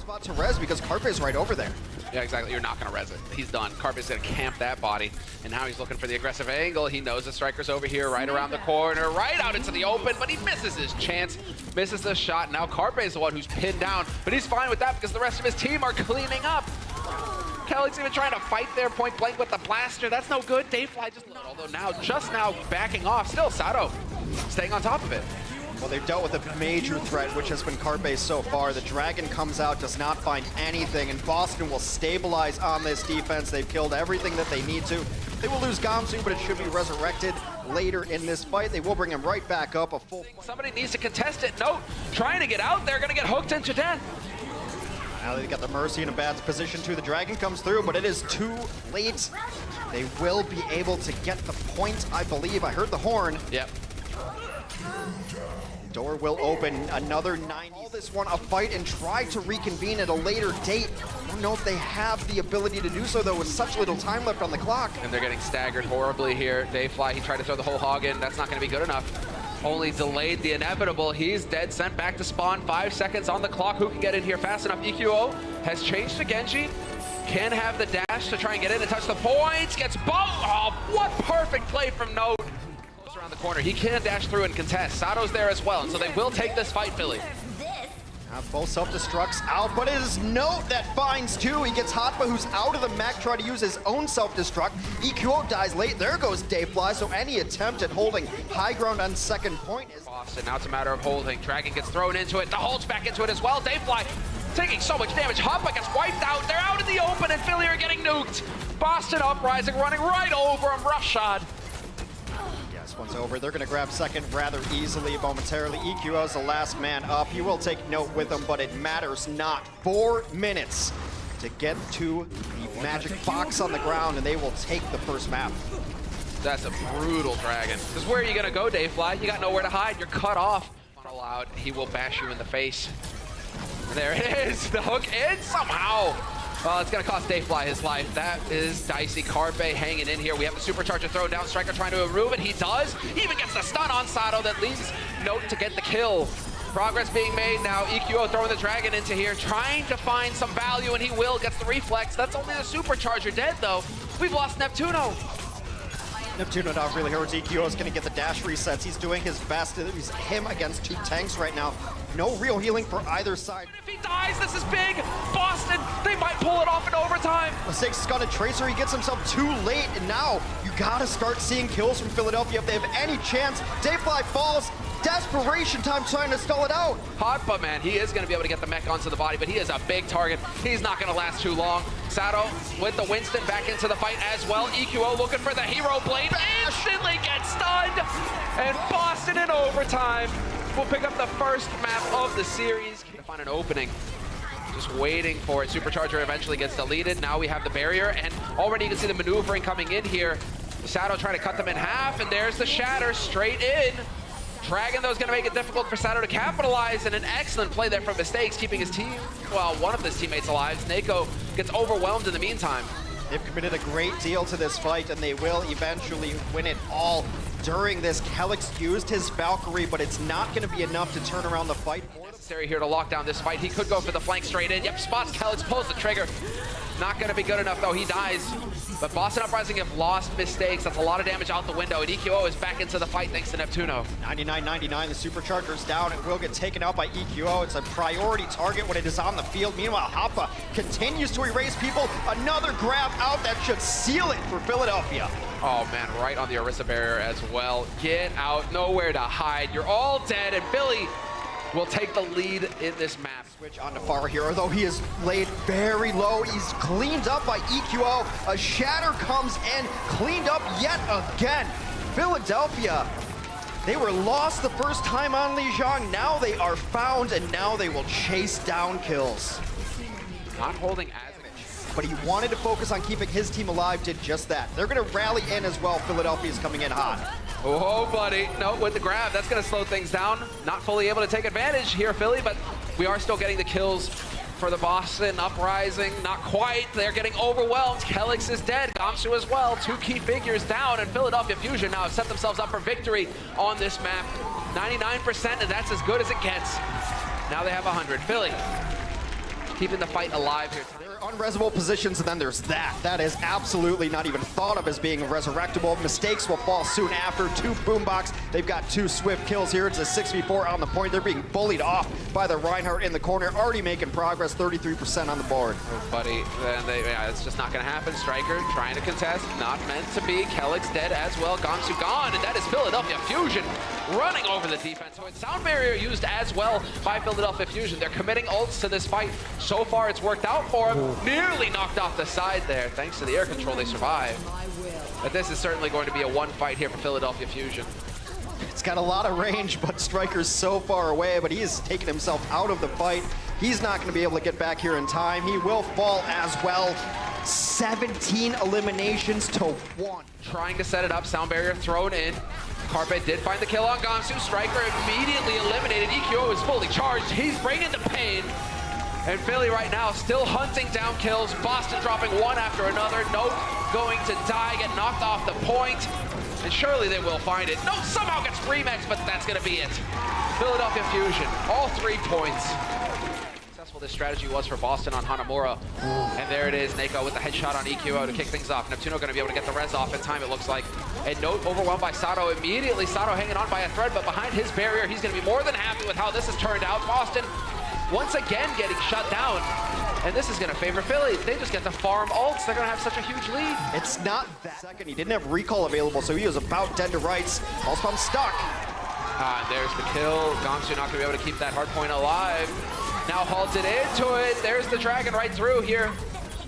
spot to res because Carpe is right over there. Yeah, exactly. You're not going to res it. He's done. Carpe's going to camp that body. And now he's looking for the aggressive angle. He knows the striker's over here, right around the corner, right out into the open, but he misses his chance, misses the shot. Now Carpe is the one who's pinned down, but he's fine with that because the rest of his team are cleaning up. Kelly's even trying to fight there point blank with the blaster. That's no good. Dayfly although now, just now backing off. Still, Sato staying on top of it. Well, they've dealt with a major threat, which has been Carpe so far. The Dragon comes out, does not find anything, and Boston will stabilize on this defense. They've killed everything that they need to. They will lose Gamsu, but it should be resurrected later in this fight. They will bring him right back up. Somebody needs to contest it. No, trying to get out there, gonna get hooked into death. Now they got the Mercy in a bad position too. The Dragon comes through, but it is too late. They will be able to get the point, I believe. I heard the horn. Yep. Door will open, another 90. All this one a fight and try to reconvene at a later date. I don't know if they have the ability to do so though with such little time left on the clock. And they're getting staggered horribly here. Dayfly, he tried to throw the whole hog in. That's not gonna be good enough. Only delayed the inevitable. He's dead, sent back to spawn. 5 seconds on the clock. Who can get in here fast enough? EQO has changed to Genji. Can have the dash to try and get in and touch the points. Gets both. Oh, what perfect play from Node. Around the corner. He can dash through and contest. Sato's there as well, and so they will take this fight, Philly. Both self-destructs out, but it is Note that finds two. He gets Hotba, who's out of the mech, try to use his own self-destruct. EQO dies late. There goes Dayfly, so any attempt at holding high ground on second point is... Boston, now it's a matter of holding. Dragon gets thrown into it. The hold's back into it as well. Dayfly taking so much damage. Hotba gets wiped out. They're out in the open, and Philly are getting nuked. Boston Uprising running right over him. Rough shot. This one's over. They're going to grab second rather easily momentarily. EQO is the last man up. He will take Note with him, but it matters not. 4 minutes to get to the magic box on the ground, and they will take the first map. That's a brutal Dragon. Because where are you going to go, Dayfly? You got nowhere to hide. You're cut off. Funnel out. He will bash you in the face. There it is. The hook in somehow. Well, it's going to cost Dayfly his life. That is dicey. Carpe hanging in here. We have the supercharger thrown down. Striker trying to remove it. He does. He even gets the stun on Sato that leaves Note to get the kill. Progress being made now. EQO throwing the Dragon into here, trying to find some value, and he will. Gets the reflex. That's only the supercharger dead, though. We've lost Neptuno. Neptuno now really hurts. EQO is going to get the dash resets. He's doing his best. He's him against 2 tanks right now. No real healing for either side. If he dies, this is big. Boston, they might pull it off in overtime. Mistakes has got a Tracer. He gets himself too late, and now you got to start seeing kills from Philadelphia if they have any chance. Dayfly falls. Desperation time trying to stall it out. Hotba, man, he is going to be able to get the mech onto the body, but he is a big target. He's not going to last too long. Sato with the Winston back into the fight as well. EQO looking for the hero blade. Instantly gets stunned. And Boston in overtime will pick up the first map of the series. To find an opening. Just waiting for it. Supercharger eventually gets deleted. Now we have the barrier, and already you can see the maneuvering coming in here. Sato trying to cut them in half, and there's the shatter straight in. Dragon, though, is going to make it difficult for Sato to capitalize, and an excellent play there from Mistakes, keeping his team, well, one of his teammates alive. Snako gets overwhelmed in the meantime. They've committed a great deal to this fight, and they will eventually win it all. During this, Kelix used his Valkyrie, but it's not going to be enough to turn around the fight. Necessary here to lock down this fight. He could go for the flank straight in. Yep, spots Kelix, pulls the trigger. Not going to be good enough, though. He dies. But Boston Uprising have lost Mistakes. That's a lot of damage out the window, and EQO is back into the fight thanks to Neptuno. 99-99, the Supercharger's down. It will get taken out by EQO. It's a priority target when it is on the field. Meanwhile, Hoppa continues to erase people. Another grab out that should seal it for Philadelphia. Oh, man, right on the Orisa barrier as well. Get out, nowhere to hide. You're all dead, and Philly will take the lead in this map. Switch on to Far Hero, though he is laid very low. He's cleaned up by EQO. A shatter comes in, cleaned up yet again. Philadelphia, they were lost the first time on Ryujehong. Now they are found, and now they will chase down kills. Not holding as but he wanted to focus on keeping his team alive, did just that. They're going to rally in as well. Philadelphia's coming in hot. Oh, buddy. No, with the grab, that's going to slow things down. Not fully able to take advantage here, Philly, but we are still getting the kills for the Boston Uprising. Not quite. They're getting overwhelmed. Kelix is dead. Gamsu as well. 2 key figures down, and Philadelphia Fusion now have set themselves up for victory on this map. 99%, and that's as good as it gets. Now they have 100. Philly keeping the fight alive here. There are unresable positions, and then there's that. That is absolutely not even thought of as being resurrectable. Mistakes will fall soon after. 2 boombox. They've got 2 swift kills here. It's a 6v4 on the point. They're being bullied off by the Reinhardt in the corner. Already making progress, 33% on the board. Oh, buddy, yeah, it's just not going to happen. Striker trying to contest, not meant to be. Kellick's dead as well. Gamsu gone, and that is Philadelphia Fusion running over the defense. So it's sound barrier used as well by Philadelphia Fusion. They're committing ults to this fight. So far, it's worked out for them. Nearly knocked off the side there. Thanks to the air control, they survive. But this is certainly going to be a one fight here for Philadelphia Fusion. It's got a lot of range, but Striker's so far away, but he has taken himself out of the fight. He's not going to be able to get back here in time. He will fall as well. 17 eliminations to 1. Trying to set it up, sound barrier thrown in. Carpe did find the kill on Gamsu. Striker immediately eliminated. EQO is fully charged. He's bringing the pain. And Philly right now still hunting down kills. Boston dropping one after another. Note going to die, get knocked off the point. And surely they will find it. Note somehow gets Remax, but that's going to be it. Philadelphia Fusion, all 3 points. Successful this strategy was for Boston on Hanamura. And there it is, Neko with the headshot on EQO to kick things off. Neptuno going to be able to get the res off in time, it looks like. And Note overwhelmed by Sato immediately. Sato hanging on by a thread, but behind his barrier, he's going to be more than happy with how this has turned out. Boston once again getting shut down. And this is going to favor Philly. They just get the farm ults. They're going to have such a huge lead. It's not that second. He didn't have recall available, so he was about dead to rights. Also, I'm stuck. There's the kill. Gamsu not going to be able to keep that hard point alive. Now halted into it. There's the dragon right through here.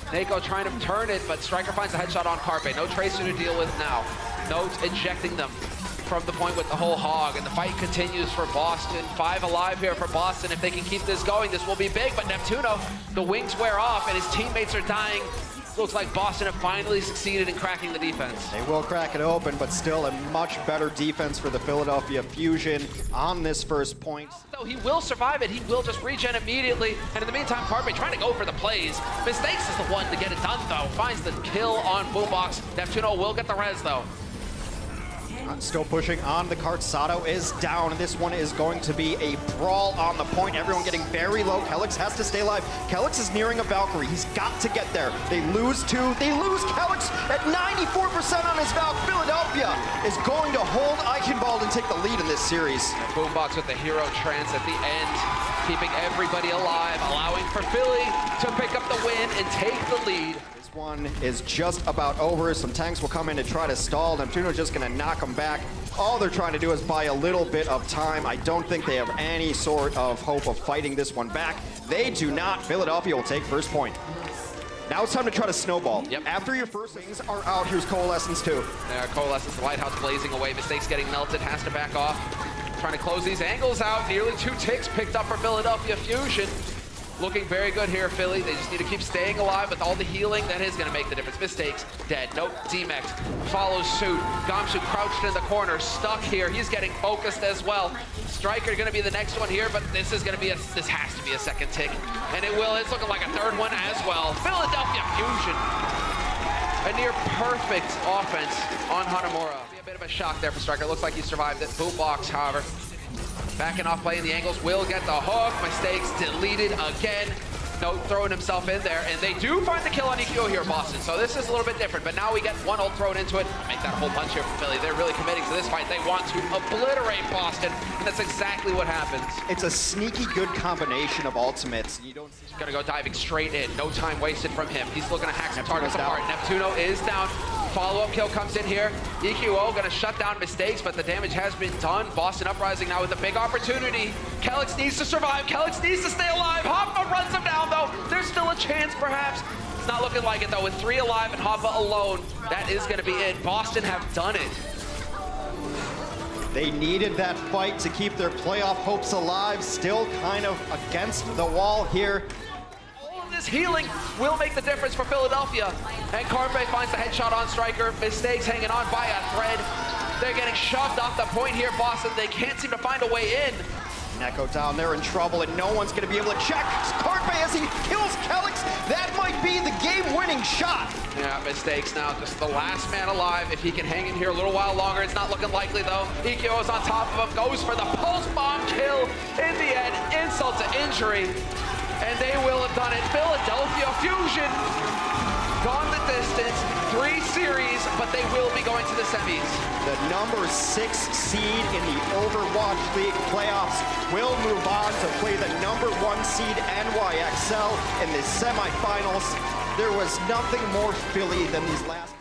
Neko trying to turn it, but Striker finds a headshot on Carpe. No Tracer to deal with now. Note ejecting them from the point with the whole hog, and the fight continues for Boston. 5 alive here for Boston. If they can keep this going, this will be big, but Neptuno, the wings wear off, and his teammates are dying. Looks like Boston have finally succeeded in cracking the defense. They will crack it open, but still a much better defense for the Philadelphia Fusion on this first point. Though he will survive it, he will just regen immediately. And in the meantime, Carpe trying to go for the plays. Mistakes is the one to get it done, though. Finds the kill on Boombox. Neptuno will get the res, though. Still pushing on the cart. Sato is down, and this one is going to be a brawl on the point. Everyone getting very low. Kelix has to stay alive. Kelix is nearing a Valkyrie. He's got to get there. They lose 2. They lose Kelix at 94% on his Valk. Philadelphia is going to hold Eichenwald and take the lead in this series. Boombox with the hero trance at the end, keeping everybody alive, allowing for Philly to pick up the win and take the lead. One is just about over. Some tanks will come in to try to stall. Neptuno's just going to knock them back. All they're trying to do is buy a little bit of time. I don't think they have any sort of hope of fighting this one back. They do not. Philadelphia will take first point. Now it's time to try to snowball. Yep. After your first things are out, here's Coalescence 2. Coalescence, the lighthouse blazing away. Mistakes getting melted, has to back off. Trying to close these angles out. Nearly 2 ticks picked up for Philadelphia Fusion. Looking very good here, Philly. They just need to keep staying alive with all the healing. That is going to make the difference. Mistakes, dead. Nope, D-Mex follows suit. Gamsu crouched in the corner, stuck here. He's getting focused as well. Striker going to be the next one here, but this is going to be this has to be a second tick. And it will. It's looking like a third one as well. Philadelphia Fusion. A near perfect offense on Hanamura. A bit of a shock there for Striker. Looks like he survived it. Boombox, however, backing off, playing the angles, will get the hook. Mistakes deleted again. Note throwing himself in there, and they do find the kill on EQO here, Boston. So this is a little bit different, but now we get one ult thrown into it. Make that a whole bunch here for Philly. They're really committing to this fight. They want to obliterate Boston, and that's exactly what happens. It's a sneaky good combination of ultimates. You don't see. Gonna go diving straight in. No time wasted from him. He's looking to hack some targets apart. Neptuno is down. Follow-up kill comes in here. EQO gonna shut down Mistakes, but the damage has been done. Boston Uprising now with a big opportunity. Kelix needs to survive. Kelix needs to stay alive. Hoppa runs him down, though. There's still a chance, perhaps. It's not looking like it, though. With 3 alive and Hoppa alone, that is gonna be it. Boston have done it. They needed that fight to keep their playoff hopes alive. Still kind of against the wall here. This healing will make the difference for Philadelphia. And Carpe finds the headshot on Striker. Mistakes hanging on by a thread. They're getting shoved off the point here, Boston. They can't seem to find a way in. Neko down there in trouble, and no one's going to be able to check Carpe as he kills Kelix. That might be the game-winning shot. Yeah, Mistakes now, just the last man alive. If he can hang in here a little while longer, it's not looking likely, though. EQO is on top of him, goes for the pulse bomb kill. In the end, insult to injury. and they will have done it. Philadelphia Fusion gone the distance, 3 series, but they will be going to the semis. The number 6 seed in the Overwatch League playoffs will move on to play the number 1 seed NYXL in the semifinals. There was nothing more Philly than these last